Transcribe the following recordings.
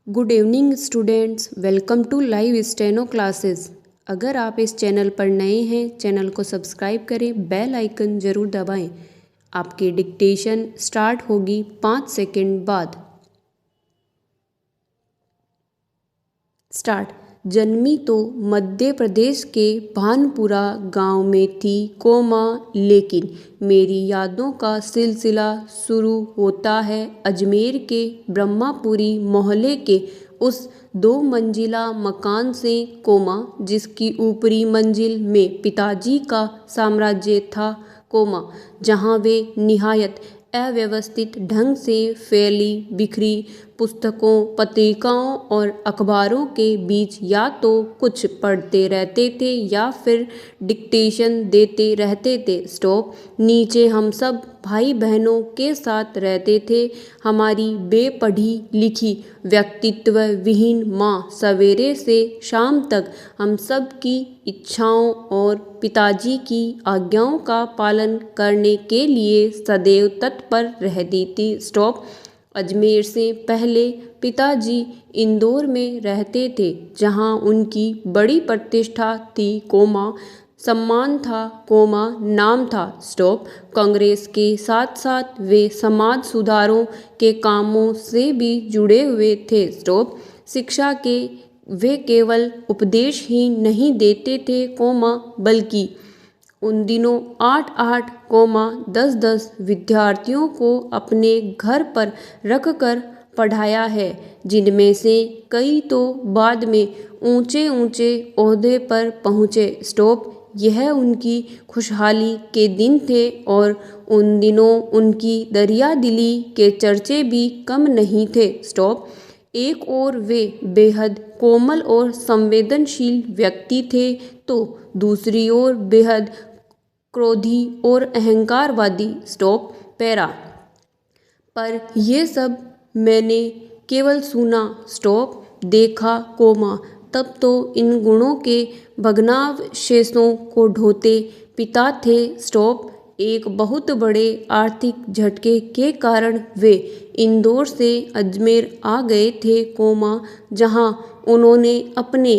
Good evening students, welcome to live steno classes. अगर आप इस चैनल पर नए हैं, चैनल को सब्सक्राइब करें, बेल आइकन ज़रूर दबाएं। आपकी डिक्टेशन स्टार्ट होगी 5 सेकंड बाद। स्टार्ट। जन्मी तो मध्य प्रदेश के भानपुरा गांव में थी लेकिन मेरी यादों का सिलसिला शुरू होता है अजमेर के ब्रह्मापुरी मोहल्ले के उस 2 मंजिला मकान से जिसकी ऊपरी मंजिल में पिताजी का साम्राज्य था जहां वे निहायत अव्यवस्थित ढंग से फैली बिखरी पुस्तकों, पत्रिकाओं और अखबारों के बीच या तो कुछ पढ़ते रहते थे या फिर डिक्टेशन देते रहते थे। स्टॉप। नीचे हम सब भाई बहनों के साथ रहते थे। हमारी बेपढ़ी लिखी व्यक्तित्व विहीन माँ सवेरे से शाम तक हम सब की इच्छाओं और पिताजी की आज्ञाओं का पालन करने के लिए सदैव तत्पर रहती थी। स्टॉप। अजमेर से पहले पिताजी इंदौर में रहते थे, जहां उनकी बड़ी प्रतिष्ठा थी सम्मान था नाम था। स्टॉप। कांग्रेस के साथ साथ वे समाज सुधारों के कामों से भी जुड़े हुए थे। स्टॉप। शिक्षा के वे केवल उपदेश ही नहीं देते थे बल्कि उन दिनों 8-8 10-10 विद्यार्थियों को अपने घर पर रखकर पढ़ाया है, जिनमें से कई तो बाद में ऊंचे ऊंचे ओहदे पर पहुँचे। स्टॉप। यह उनकी खुशहाली के दिन थे और उन दिनों उनकी दरिया दिली के चर्चे भी कम नहीं थे। स्टॉप। एक और वे बेहद कोमल और संवेदनशील व्यक्ति थे, तो दूसरी ओर बेहद क्रोधी और अहंकारवादी। स्टॉप। पैरा। पर ये सब मैंने केवल सुना। स्टॉप। देखा तब तो इन गुणों के भग्नावशेषों को ढोते पिता थे। स्टॉप। एक बहुत बड़े आर्थिक झटके के कारण वे इंदौर से अजमेर आ गए थे जहां उन्होंने अपने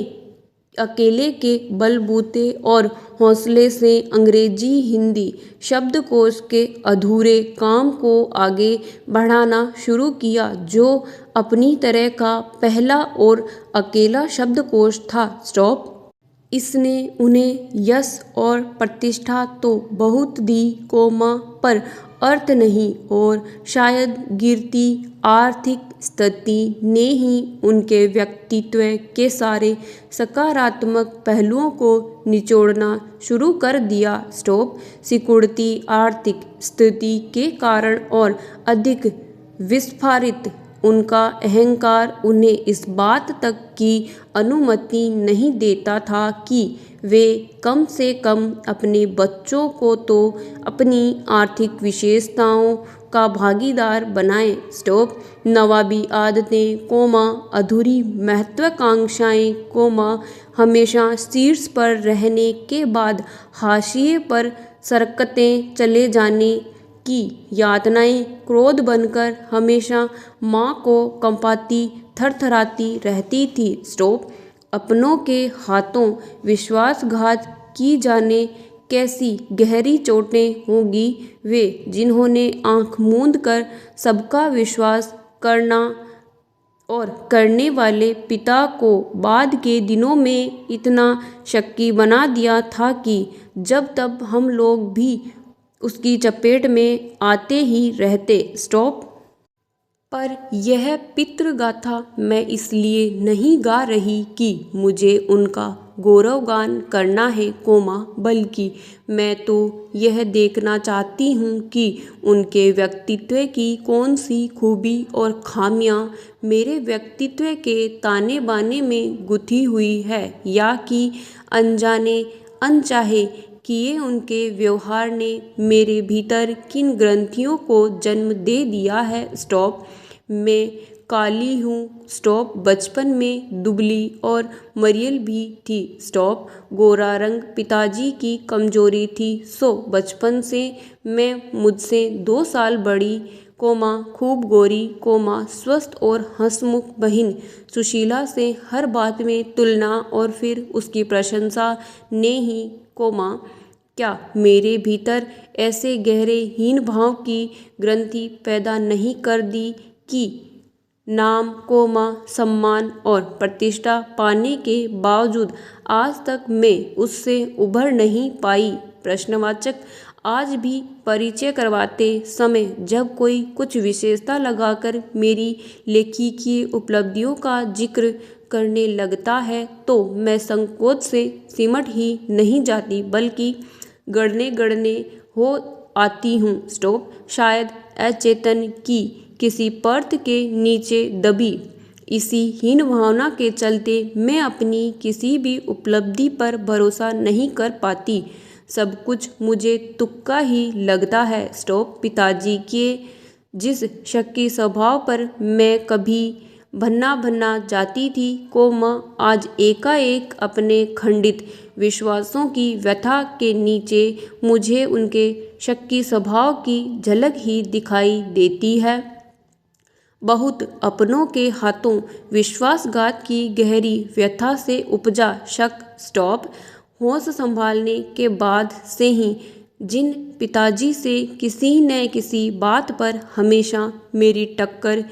अकेले के बलबूते और हौसले से अंग्रेजी हिंदी शब्दकोश के अधूरे काम को आगे बढ़ाना शुरू किया, जो अपनी तरह का पहला और अकेला शब्दकोश था। स्टॉप। इसने उन्हें यश और प्रतिष्ठा तो बहुत दी पर अर्थ नहीं, और शायद गिरती आर्थिक स्थिति ने ही उनके व्यक्तित्व के सारे सकारात्मक पहलुओं को निचोड़ना शुरू कर दिया। स्टॉप। सिकुड़ती आर्थिक स्थिति के कारण और अधिक विस्फारित उनका अहंकार उन्हें इस बात तक की अनुमति नहीं देता था कि वे कम से कम अपने बच्चों को तो अपनी आर्थिक विशेषताओं का भागीदार बनाएं। स्टॉप। नवाबी आदतें अधूरी महत्वाकांक्षाएं हमेशा शीर्ष पर रहने के बाद हाशिए पर सरकते चले जाने की यातनाएं क्रोध बनकर हमेशा माँ को कंपाती थरथराती रहती थी। स्टॉप। अपनों के हाथों विश्वासघात की जाने कैसी गहरी चोटें होंगी वे जिन्होंने आंख मूंद कर सबका विश्वास करना और करने वाले पिता को बाद के दिनों में इतना शक्की बना दिया था कि जब तब हम लोग भी उसकी चपेट में आते ही रहते। स्टॉप। पर यह पितृगाथा मैं इसलिए नहीं गा रही कि मुझे उनका गौरवगान करना है बल्कि मैं तो यह देखना चाहती हूँ कि उनके व्यक्तित्व की कौन सी खूबी और खामियाँ मेरे व्यक्तित्व के ताने बाने में गुथी हुई है, या कि अनजाने अनचाहे किए उनके व्यवहार ने मेरे भीतर किन ग्रंथियों को जन्म दे दिया है। स्टॉप। मैं काली हूँ। स्टॉप। बचपन में दुबली और मरियल भी थी। स्टॉप। गोरा रंग पिताजी की कमजोरी थी, सो बचपन से मैं मुझसे 2 साल बड़ी कोमा खूब गोरी, कोमा स्वस्थ और हंसमुख बहन सुशीला से हर बात में तुलना और फिर उसकी प्रशंसा ने ही कोमा क्या मेरे भीतर ऐसे गहरे हीन भाव की ग्रंथि पैदा नहीं कर दी कि नाम, कोमा, सम्मान और प्रतिष्ठा पाने के बावजूद आज तक मैं उससे उभर नहीं पाई। प्रश्नवाचक। आज भी परिचय करवाते समय जब कोई कुछ विशेषता लगाकर मेरी लेखिकीय उपलब्धियों का जिक्र करने लगता है तो मैं संकोच से सिमट ही नहीं जाती बल्कि गड़ने गड़ने हो आती हूँ। स्टॉप। शायद अचेतन की किसी परत के नीचे दबी इसी हीन भावना के चलते मैं अपनी किसी भी उपलब्धि पर भरोसा नहीं कर पाती। सब कुछ मुझे तुक्का ही लगता है। स्टॉप। पिताजी के जिस शक्की स्वभाव पर मैं कभी भन्ना भन्ना जाती थी कोमा आज एकाएक अपने खंडित विश्वासों की व्यथा के नीचे मुझे उनके शक्की स्वभाव की झलक ही दिखाई देती है। बहुत अपनों के हाथों विश्वासघात की गहरी व्यथा से उपजा शक। स्टॉप। होश संभालने के बाद से ही जिन पिताजी से किसी न किसी बात पर हमेशा मेरी टक्कर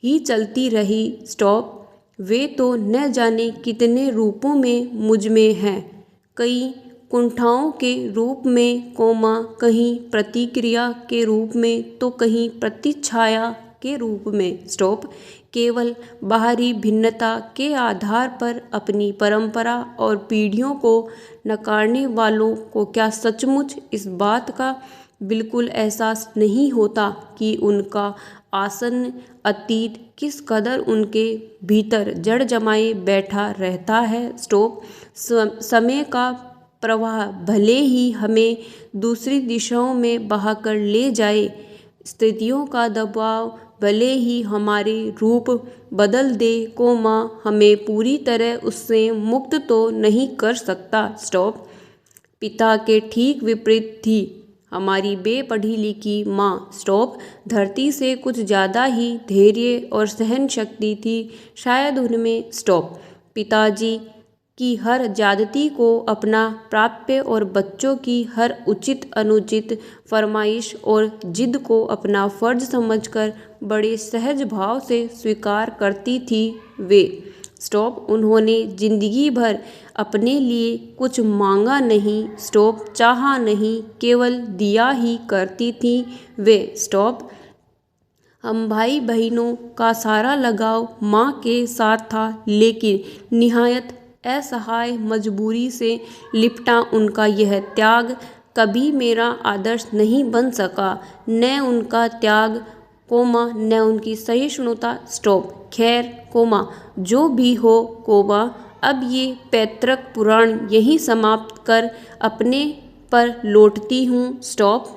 ही चलती रही। स्टॉप। वे तो न जाने कितने रूपों में मुझ में हैं, कई कुंठाओं के रूप में कोमा, कहीं प्रतिक्रिया के रूप में तो कहीं प्रतिछाया के रूप में। स्टॉप। केवल बाहरी भिन्नता के आधार पर अपनी परंपरा और पीढ़ियों को नकारने वालों को क्या सचमुच इस बात का बिल्कुल एहसास नहीं होता कि उनका आसन्न अतीत किस कदर उनके भीतर जड़ जमाए बैठा रहता है। स्टॉप। समय का प्रवाह भले ही हमें दूसरी दिशाओं में बहाकर ले जाए, स्थितियों का दबाव भले ही हमारे रूप बदल दे कोमा हमें पूरी तरह उससे मुक्त तो नहीं कर सकता। स्टॉप। पिता के ठीक विपरीत थी हमारी बेपढ़ी लिखी माँ। स्टॉप। धरती से कुछ ज़्यादा ही धैर्य और सहन शक्ति थी शायद उनमें। स्टॉप। पिताजी की हर ज्यादती को अपना प्राप्य और बच्चों की हर उचित अनुचित फरमाइश और जिद को अपना फर्ज समझकर बड़े सहज भाव से स्वीकार करती थी वे। स्टॉप। उन्होंने जिंदगी भर अपने लिए कुछ मांगा नहीं। स्टॉप। चाहा नहीं, केवल दिया ही करती थी वे। स्टॉप। हम भाई बहनों का सारा लगाव माँ के साथ था लेकिन निहायत असहाय मजबूरी से लिपटा उनका यह त्याग कभी मेरा आदर्श नहीं बन सका। न उनका त्याग कोमा न उनकी सहिष्णुता। स्टॉप। खैर कोमा जो भी हो कोमा अब ये पैतृक पुराण यहीं समाप्त कर अपने पर लौटती हूँ। स्टॉप।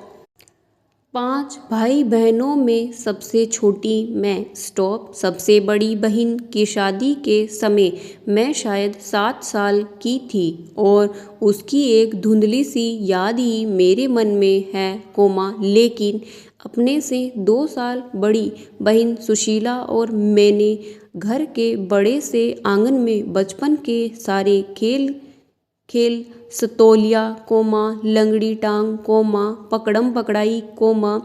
5 भाई बहनों में सबसे छोटी मैं। स्टॉप। सबसे बड़ी बहन की शादी के समय मैं शायद 7 साल की थी और उसकी एक धुंधली सी याद ही मेरे मन में है कोमा लेकिन अपने से 2 साल बड़ी बहन सुशीला और मैंने घर के बड़े से आंगन में बचपन के सारे खेल सतोलिया कोमा, लंगड़ी टांग कोमा, पकड़म पकड़ाई कोमा,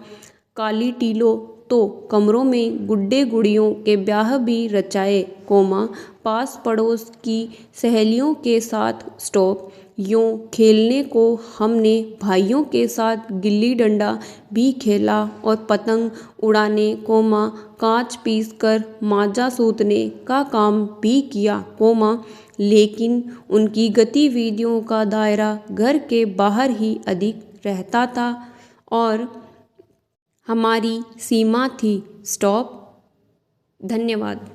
काली टीलो तो कमरों में गुड्डे गुड़ियों के ब्याह भी रचाए कोमा, पास पड़ोस की सहेलियों के साथ। स्टॉप। यूँ खेलने को हमने भाइयों के साथ गिल्ली डंडा भी खेला और पतंग उड़ाने कोमा, कांच पीसकर माजा सूतने का काम भी किया कोमा लेकिन उनकी गतिविधियों का दायरा घर के बाहर ही अधिक रहता था और हमारी सीमा थी। स्टॉप। धन्यवाद।